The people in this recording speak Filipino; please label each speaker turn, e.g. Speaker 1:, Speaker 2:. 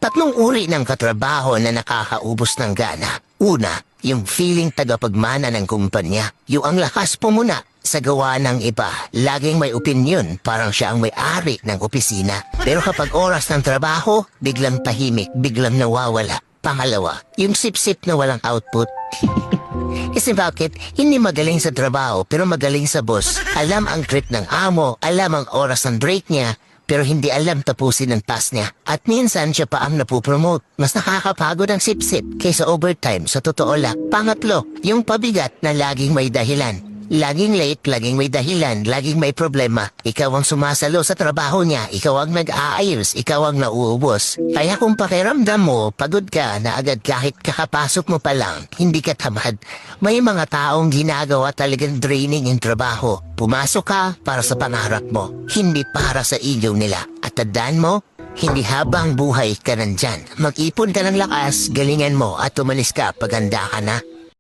Speaker 1: Tatlong uri ng katrabaho na nakakaubos ng gana. Una, yung feeling tagapagmana ng kumpanya. Yung ang lakas pumuna sa gawa ng iba. Laging may opinyon, parang siya ang may-ari ng opisina. Pero kapag oras ng trabaho, biglang tahimik, biglang nawawala. Pangalawa, yung sip-sip na walang output. Kasi bakit? Hindi magaling sa trabaho pero magaling sa boss. Alam ang trip ng amo, alam ang oras ng break niya, pero hindi alam tapusin ang task niya. At minsan siya pa ang napupromote. Mas nakakapagod ang sip-sip kaysa overtime sa totoo lang. Pangatlo, yung pabigat na laging may dahilan. Laging late, laging may dahilan, laging may problema. Ikaw ang sumasalo sa trabaho niya, ikaw ang nag-aayos, ikaw ang nauubos. Kaya kung pakiramdam mo, pagod ka na agad kahit kakapasok mo pa lang, hindi ka tamad. May mga taong ginagawa talagang draining yung trabaho. Pumasok ka para sa pangarap mo, hindi para sa ego nila. At tandaan mo, hindi habang buhay ka nandyan. Mag-ipon ka ng lakas, galingan mo at umalis ka pag handa ka na.